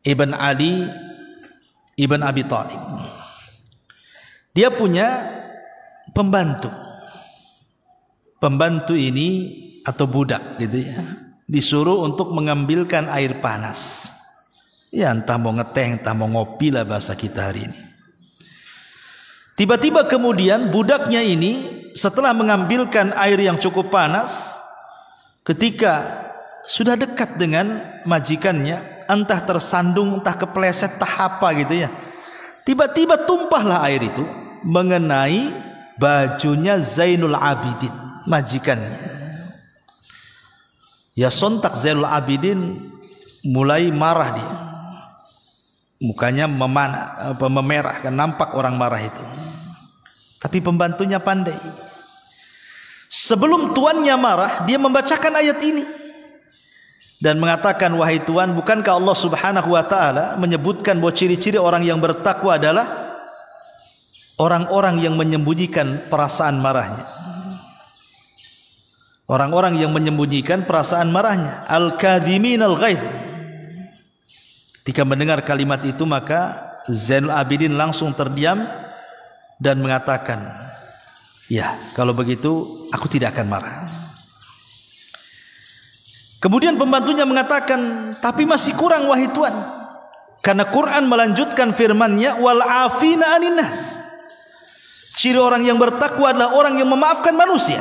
ibn Ali ibn Abi Thalib. Dia punya pembantu. Pembantu ini atau budak gitu ya, disuruh untuk mengambilkan air panas. Ya entah mau ngeteh, entah mau ngopi lah bahasa kita hari ini. Tiba-tiba kemudian budaknya ini setelah mengambilkan air yang cukup panas, ketika sudah dekat dengan majikannya, entah tersandung, entah kepleset, entah apa gitu ya, tiba-tiba tumpahlah air itu mengenai bajunya Zainul Abidin, majikannya. Ya sontak Zainul Abidin mulai marah dia, mukanya memerah, kan nampak orang marah itu. Tapi pembantunya pandai. Sebelum tuannya marah, dia membacakan ayat ini dan mengatakan, wahai Tuan, bukankah Allah Subhanahu wa ta'ala menyebutkan bahwa ciri-ciri orang yang bertakwa adalah orang-orang yang menyembunyikan perasaan marahnya. Orang-orang yang menyembunyikan perasaan marahnya. Al-kadhiminal ghaidh. Ketika mendengar kalimat itu, maka Zainul Abidin langsung terdiam dan mengatakan, ya kalau begitu aku tidak akan marah. Kemudian pembantunya mengatakan, tapi masih kurang wahai Tuan, karena Quran melanjutkan firman-Nya wal afina 'anil nas. Ciri orang yang bertakwa adalah orang yang memaafkan manusia.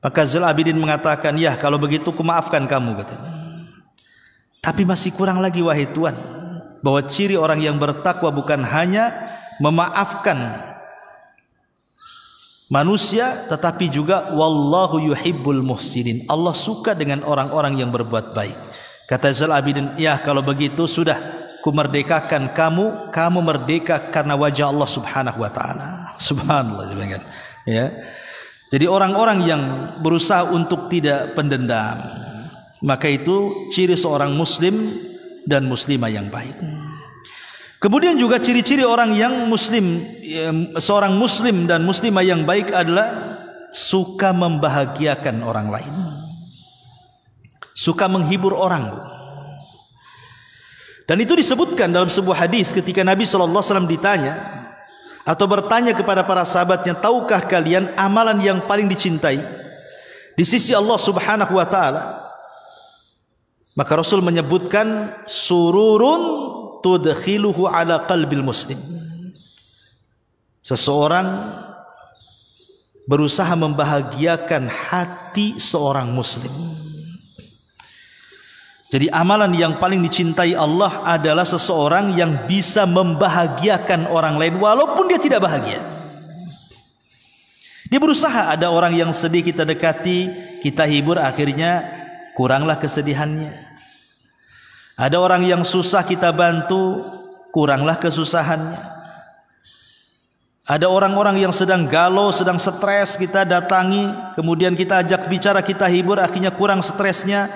Maka Zainul Abidin mengatakan, ya kalau begitu aku maafkan kamu, katanya. Tapi masih kurang lagi wahai Tuan, bahwa ciri orang yang bertakwa bukan hanya memaafkan manusia, tetapi juga wallahu yuhibbul muhsinin. Allah suka dengan orang-orang yang berbuat baik. Kata Zainul Abidin, ya kalau begitu sudah ku merdekakan kamu, kamu merdeka karena wajah Allah Subhanahu wa ta'ala. Subhanallah. Ya. Jadi orang-orang yang berusaha untuk tidak pendendam, maka itu ciri seorang muslim dan muslimah yang baik. Kemudian juga ciri-ciri orang yang muslim, seorang muslim dan muslimah yang baik adalah suka membahagiakan orang lain, suka menghibur orang. Dan itu disebutkan dalam sebuah hadis ketika Nabi SAW ditanya atau bertanya kepada para sahabatnya, tahukah kalian amalan yang paling dicintai di sisi Allah Subhanahu wa ta'ala? Maka Rasul menyebutkan sururun tudkhiluhu ala qalbil muslim. Seseorang berusaha membahagiakan hati seorang muslim. Jadi amalan yang paling dicintai Allah adalah seseorang yang bisa membahagiakan orang lain walaupun dia tidak bahagia. Dia berusaha, ada orang yang sedih kita dekati, kita hibur, akhirnya kuranglah kesedihannya. Ada orang yang susah kita bantu, kuranglah kesusahannya. Ada orang-orang yang sedang galau, sedang stres, kita datangi, kemudian kita ajak bicara, kita hibur, akhirnya kurang stresnya,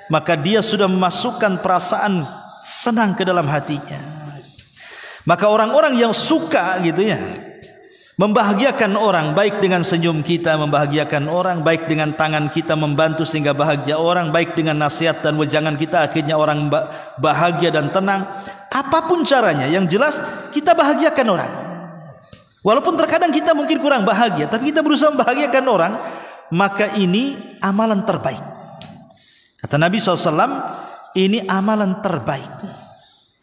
maka dia sudah memasukkan perasaan senang ke dalam hatinya. Maka orang-orang yang suka gitu ya Membahagiakan orang baik dengan senyum kita, membahagiakan orang baik dengan tangan kita membantu sehingga bahagia orang, baik dengan nasihat dan wejangan kita akhirnya orang bahagia dan tenang. Apapun caranya, yang jelas kita bahagiakan orang. Walaupun terkadang kita mungkin kurang bahagia, tapi kita berusaha membahagiakan orang, maka ini amalan terbaik. Kata Nabi SAW, ini amalan terbaik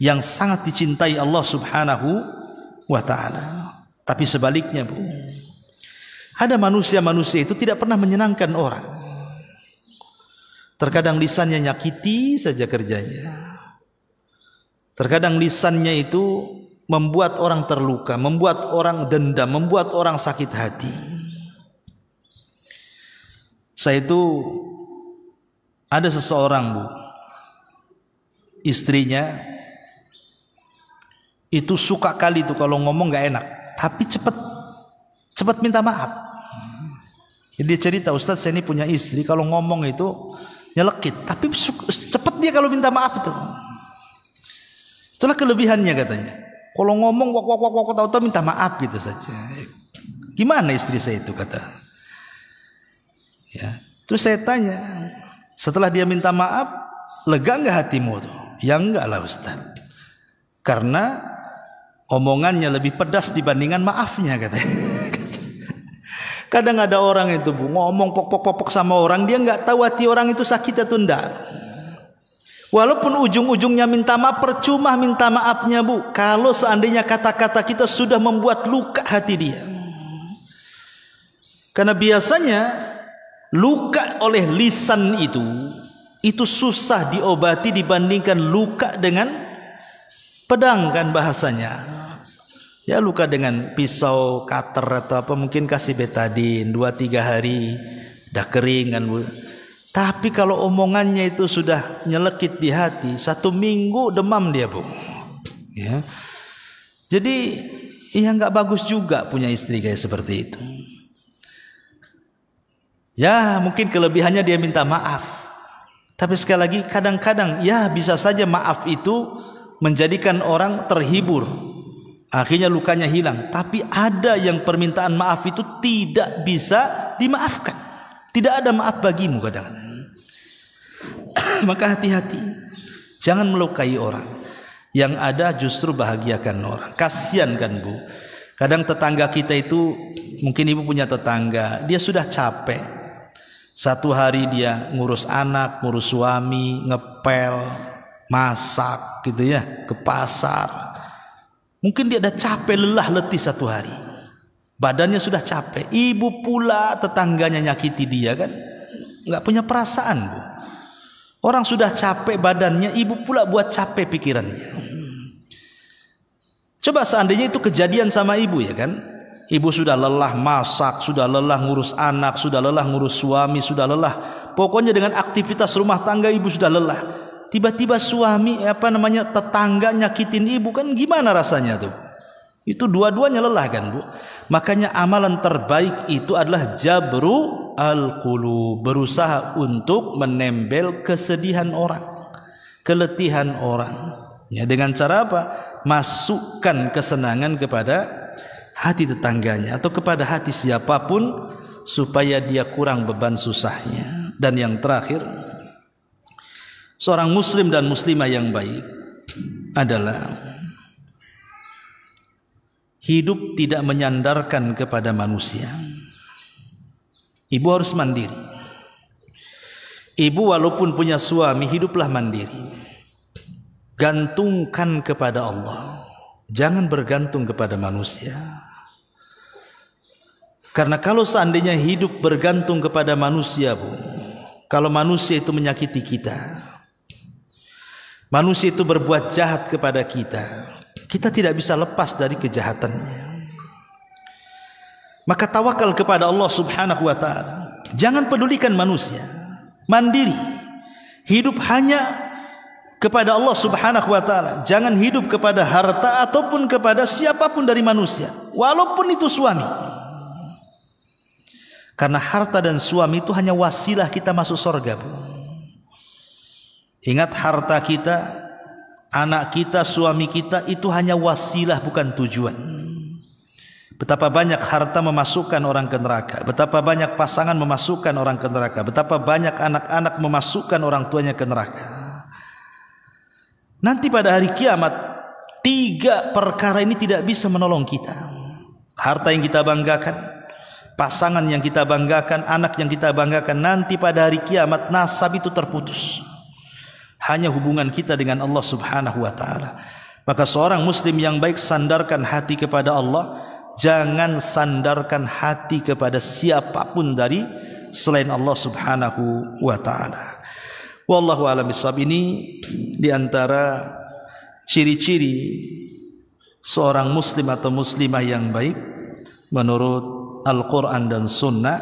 yang sangat dicintai Allah Subhanahu wa ta'ala. Tapi sebaliknya, Bu, ada manusia-manusia itu tidak pernah menyenangkan orang. Terkadang lisannya nyakiti saja kerjanya. Terkadang lisannya itu membuat orang terluka, membuat orang dendam, membuat orang sakit hati. Saya itu ada seseorang, Bu, istrinya itu suka kali tuh kalau ngomong gak enak, tapi cepat minta maaf. Jadi dia cerita, Ustaz saya ini punya istri kalau ngomong itu nyelekit, tapi cepat dia kalau minta maaf itu. Itulah kelebihannya katanya. Kalau ngomong wak tahu-tahu minta maaf gitu saja. Gimana istri saya itu, kata. Ya, terus saya tanya, setelah dia minta maaf, lega enggak hatimu tuh? Ya enggak lah Ustaz. Karena omongannya lebih pedas dibandingkan maafnya, katanya. Kadang ada orang itu, Bu, ngomong pok sama orang, dia nggak tahu hati orang itu sakit atau enggak. Walaupun ujung-ujungnya minta maaf, percuma minta maafnya, Bu, kalau seandainya kata-kata kita sudah membuat luka hati dia. Karena biasanya luka oleh lisan itu susah diobati dibandingkan luka dengan pedang, kan bahasanya. Ya, luka dengan pisau, cutter atau apa, mungkin kasih betadine 2-3 hari dah kering kan, Bu. Tapi kalau omongannya itu sudah nyelekit di hati, 1 minggu demam dia, Bu. Ya. Jadi ya nggak bagus juga punya istri kayak seperti itu. Ya, mungkin kelebihannya dia minta maaf. Tapi sekali lagi kadang-kadang ya bisa saja maaf itu menjadikan orang terhibur. Akhirnya lukanya hilang. Tapi ada yang permintaan maaf itu tidak bisa dimaafkan. Tidak ada maaf bagimu kadang-kadang. Maka hati-hati. Jangan melukai orang. Yang ada justru bahagiakan orang. Kasian kan, Bu. Kadang tetangga kita itu, mungkin ibu punya tetangga, dia sudah capek. 1 hari dia ngurus anak, ngurus suami, ngepel, masak gitu ya, ke pasar. Mungkin dia udah capek, lelah, letih 1 hari. Badannya sudah capek. Ibu pula tetangganya nyakiti dia kan. Nggak punya perasaan, Bu. Orang sudah capek badannya, ibu pula buat capek pikirannya. Coba seandainya itu kejadian sama ibu, ya kan. Ibu sudah lelah masak, sudah lelah ngurus anak, sudah lelah ngurus suami, sudah lelah. Pokoknya dengan aktivitas rumah tangga ibu sudah lelah. Tiba-tiba suami tetangga nyakitin ibu, kan gimana rasanya tuh? Itu dua-duanya lelah kan, Bu. Makanya amalan terbaik itu adalah jabru al-qulub, berusaha untuk menembel kesedihan orang, keletihan orang. Ya, dengan cara apa? Masukkan kesenangan kepada hati tetangganya atau kepada hati siapapun supaya dia kurang beban susahnya. Dan yang terakhir, seorang muslim dan muslimah yang baik adalah hidup tidak menyandarkan kepada manusia. Ibu harus mandiri. Ibu walaupun punya suami, hiduplah mandiri. Gantungkan kepada Allah. Jangan bergantung kepada manusia. Karena kalau seandainya hidup bergantung kepada manusia, Bu, kalau manusia itu menyakiti kita, manusia itu berbuat jahat kepada kita, kita tidak bisa lepas dari kejahatannya. Maka tawakal kepada Allah Subhanahu wa ta'ala. Jangan pedulikan manusia. Mandiri. Hidup hanya kepada Allah Subhanahu wa ta'ala. Jangan hidup kepada harta ataupun kepada siapapun dari manusia, walaupun itu suami. Karena harta dan suami itu hanya wasilah kita masuk surga, Bu. Ingat, harta kita, anak kita, suami kita itu hanya wasilah, bukan tujuan. Betapa banyak harta memasukkan orang ke neraka, betapa banyak pasangan memasukkan orang ke neraka, betapa banyak anak-anak memasukkan orang tuanya ke neraka. Nanti pada hari kiamat, 3 perkara ini tidak bisa menolong kita. Harta yang kita banggakan, pasangan yang kita banggakan, anak yang kita banggakan, nanti pada hari kiamat nasab itu terputus. Hanya hubungan kita dengan Allah Subhanahu wa taala. Maka seorang muslim yang baik sandarkan hati kepada Allah, jangan sandarkan hati kepada siapapun dari selain Allah Subhanahu wa taala. Wallahu a'lam bishawab. Ini diantara ciri-ciri seorang muslim atau muslimah yang baik menurut Al-Quran dan Sunnah,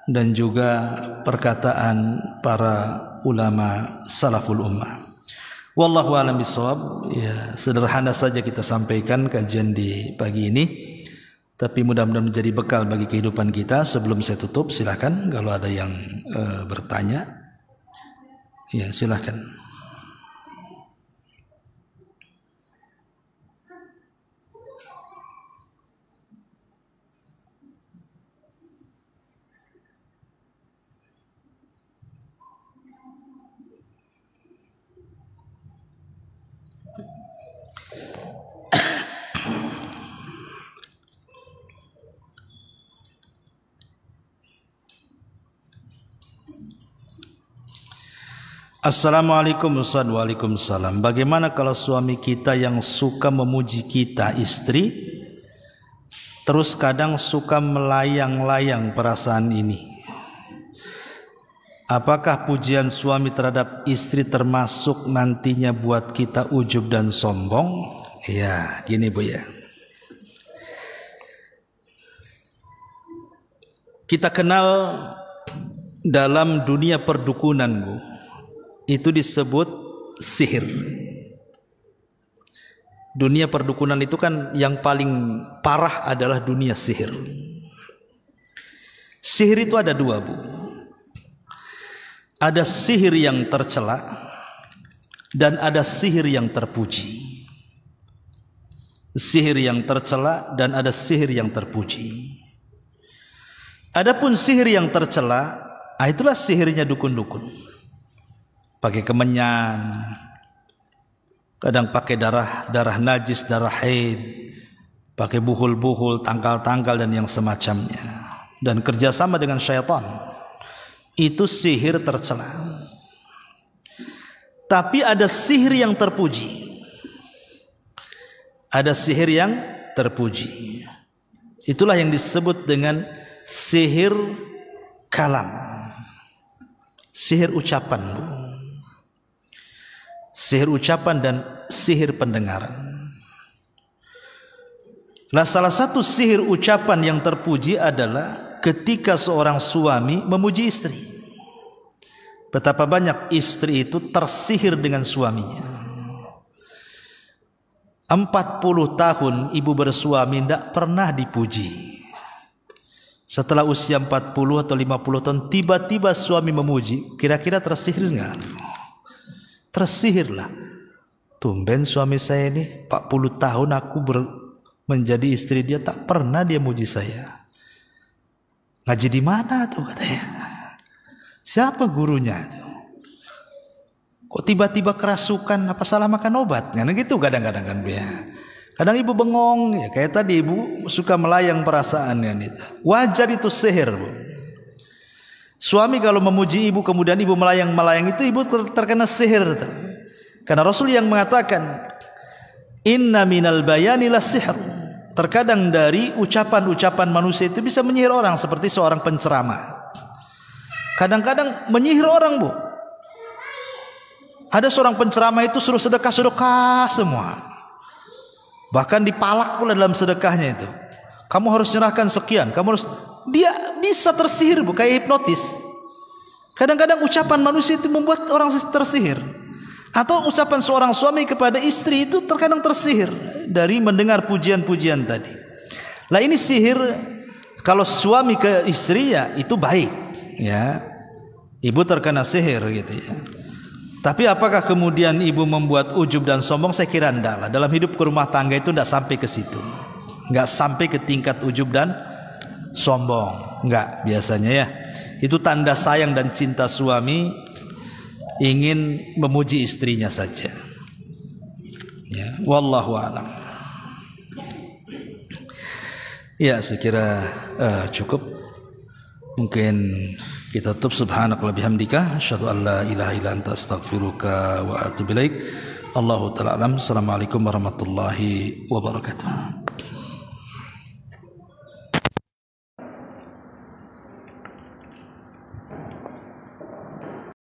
dan juga perkataan para ulama salaful ummah. Wallahu a'lam bishawab. Ya, sederhana saja kita sampaikan kajian di pagi ini, tapi mudah-mudahan menjadi bekal bagi kehidupan kita. Sebelum saya tutup, silakan kalau ada yang bertanya. Ya, silakan. Assalamualaikum Ustaz. Waalaikumsalam. Bagaimana kalau suami kita yang suka memuji kita, istri, terus kadang suka melayang-layang perasaan ini? Apakah pujian suami terhadap istri termasuk nantinya buat kita ujub dan sombong? Ya, gini Bu ya. Kita kenal dalam dunia perdukunan Bu, itu disebut sihir. Dunia perdukunan itu kan yang paling parah adalah dunia sihir. Sihir itu ada 2 Bu. Ada sihir yang tercela dan ada sihir yang terpuji. Sihir yang tercela dan ada sihir yang terpuji. Adapun sihir yang tercela, itulah sihirnya dukun-dukun. Pakai kemenyan, kadang pakai darah najis, darah haid, pakai buhul-buhul, tangkal-tangkal dan yang semacamnya, dan kerjasama dengan syaitan. Itu sihir tercela. Tapi ada sihir yang terpuji. Ada sihir yang terpuji. Itulah yang disebut dengan sihir kalam, sihir ucapan, sihir ucapan dan sihir pendengaran. Nah, salah satu sihir ucapan yang terpuji adalah ketika seorang suami memuji istri. Betapa banyak istri itu tersihir dengan suaminya. 40 tahun ibu bersuami tidak pernah dipuji. Setelah usia 40 atau 50 tahun tiba-tiba suami memuji, kira-kira tersihir enggak? Tersihirlah. Tumben suami saya ini 40 tahun aku menjadi istri dia, tak pernah dia muji saya. Ngaji di mana tuh katanya? Siapa gurunya tuh? Kok tiba-tiba kerasukan? Apa salah makan obat? Nah gitu kadang-kadang kan Bu ya. Kadang ibu bengong, ya kayak tadi ibu suka melayang perasaannya itu. Wajar itu sihir Bu. Suami kalau memuji ibu kemudian ibu melayang-melayang, itu ibu terkena sihir tuh. Karena Rasul yang mengatakan, inna minal bayani lasihr. Terkadang dari ucapan-ucapan manusia itu bisa menyihir orang, seperti seorang penceramah. Kadang-kadang menyihir orang Bu. Ada seorang penceramah itu suruh sedekah-sedekah semua. Bahkan dipalak pula dalam sedekahnya itu. Kamu harus nyerahkan sekian, kamu harus. Dia bisa tersihir Bu, kayak hipnotis. Kadang-kadang ucapan manusia itu membuat orang tersihir. Atau ucapan seorang suami kepada istri itu terkadang tersihir dari mendengar pujian-pujian tadi. Lah ini sihir. Kalau suami ke istri ya itu baik ya. Ibu terkena sihir gitu ya. Tapi apakah kemudian ibu membuat ujub dan sombong? Saya kira enggak lah. Dalam hidup rumah tangga itu enggak sampai ke situ Enggak sampai ke tingkat ujub dan sombong, enggak biasanya ya. Itu tanda sayang dan cinta suami, ingin memuji istrinya saja. Ya, wallahu a'lam. Ya, saya kira cukup. Mungkin kita tutup. Subhanakallahumma bihamdika asyhadu an la ilaha illa anta astaghfiruka wa atubu ilaik. Allahu ta'ala alam. Assalamualaikum warahmatullahi wabarakatuh.